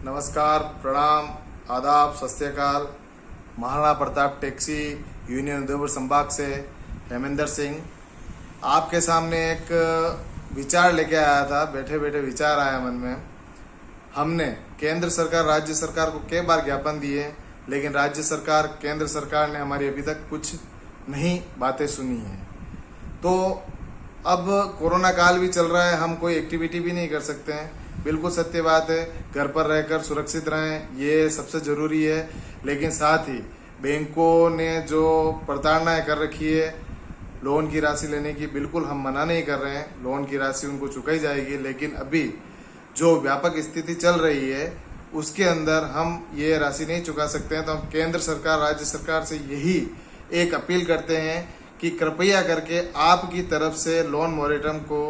नमस्कार, प्रणाम, आदाब, सत श्री अकाल। महाराणा प्रताप टैक्सी यूनियन उदयपुर संभाग से हेमेंद्र सिंह आपके सामने एक विचार लेके आया था। बैठे बैठे विचार आया मन में। हमने केंद्र सरकार राज्य सरकार को कई बार ज्ञापन दिए, लेकिन राज्य सरकार केंद्र सरकार ने हमारी अभी तक कुछ नहीं बातें सुनी है। तो अब कोरोना काल भी चल रहा है, हम कोई एक्टिविटी भी नहीं कर सकते हैं। बिल्कुल सत्य बात है, घर पर रहकर सुरक्षित रहें, ये सबसे जरूरी है। लेकिन साथ ही बैंकों ने जो प्रताड़नाएं कर रखी है लोन की राशि लेने की, बिल्कुल हम मना नहीं कर रहे हैं। लोन की राशि उनको चुकाई जाएगी, लेकिन अभी जो व्यापक स्थिति चल रही है उसके अंदर हम ये राशि नहीं चुका सकते हैं। तो हम केंद्र सरकार राज्य सरकार से यही एक अपील करते हैं कि कृपया करके आपकी तरफ से लोन मोरेटम को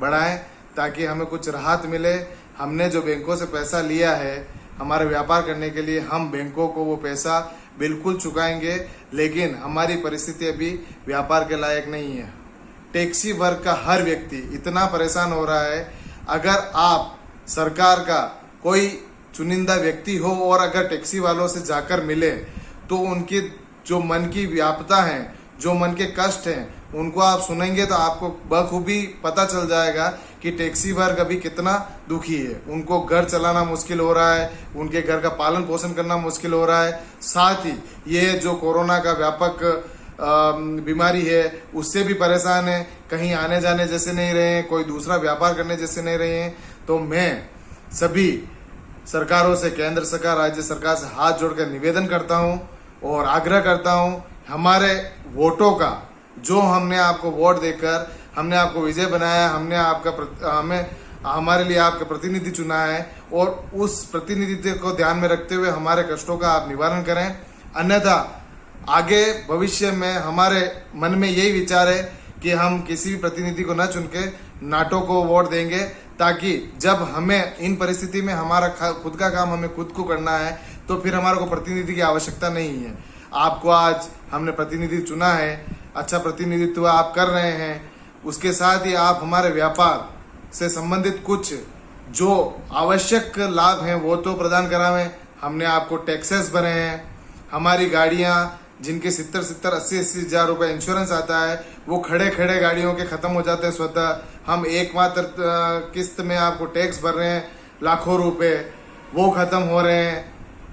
बढ़ाएं, ताकि हमें कुछ राहत मिले। हमने जो बैंकों से पैसा लिया है हमारे व्यापार करने के लिए, हम बैंकों को वो पैसा बिल्कुल चुकाएंगे, लेकिन हमारी परिस्थिति अभी व्यापार के लायक नहीं है। टैक्सी वर्ग का हर व्यक्ति इतना परेशान हो रहा है। अगर आप सरकार का कोई चुनिंदा व्यक्ति हो और अगर टैक्सी वालों से जाकर मिले तो उनकी जो मन की व्यापता है, जो मन के कष्ट हैं, उनको आप सुनेंगे तो आपको बखूबी पता चल जाएगा कि टैक्सी वर्ग अभी कितना दुखी है। उनको घर चलाना मुश्किल हो रहा है, उनके घर का पालन पोषण करना मुश्किल हो रहा है। साथ ही ये जो कोरोना का व्यापक बीमारी है उससे भी परेशान है। कहीं आने जाने जैसे नहीं रहे हैं, कोई दूसरा व्यापार करने जैसे नहीं रहे हैं। तो मैं सभी सरकारों से, केंद्र सरकार राज्य सरकार से हाथ जोड़कर निवेदन करता हूं और आग्रह करता हूं, हमारे वोटों का, जो हमने आपको वोट देकर हमने आपको विजय बनाया, हमारे लिए आपका प्रतिनिधि चुना है, और उस प्रतिनिधित्व को ध्यान में रखते हुए हमारे कष्टों का आप निवारण करें। अन्यथा आगे भविष्य में हमारे मन में यही विचार है कि हम किसी भी प्रतिनिधि को न चुन के नाटो को वोट देंगे, ताकि जब हमें इन परिस्थिति में हमारा खुद का काम हमें खुद को करना है तो फिर हमारे को प्रतिनिधि की आवश्यकता नहीं है। आपको आज हमने प्रतिनिधि चुना है, अच्छा प्रतिनिधित्व आप कर रहे हैं, उसके साथ ही आप हमारे व्यापार से संबंधित कुछ जो आवश्यक लाभ हैं वो तो प्रदान करावें। हमने आपको टैक्सेस भरे हैं, हमारी गाड़ियां जिनके 70-80 हजार रुपए इंश्योरेंस आता है वो खड़े खड़े गाड़ियों के खत्म हो जाते हैं स्वतः। हम एकमात्र किस्त में आपको टैक्स भर रहे हैं लाखों रुपए, वो खत्म हो रहे हैं।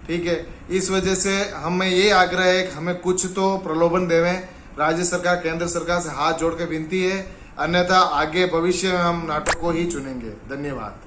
ठीक है, इस वजह से हमें ये आग्रह है कि हमें कुछ तो प्रलोभन देवें। राज्य सरकार केंद्र सरकार से हाथ जोड़ के विनती है, अन्यथा आगे भविष्य में हम नाटक को ही चुनेंगे। धन्यवाद।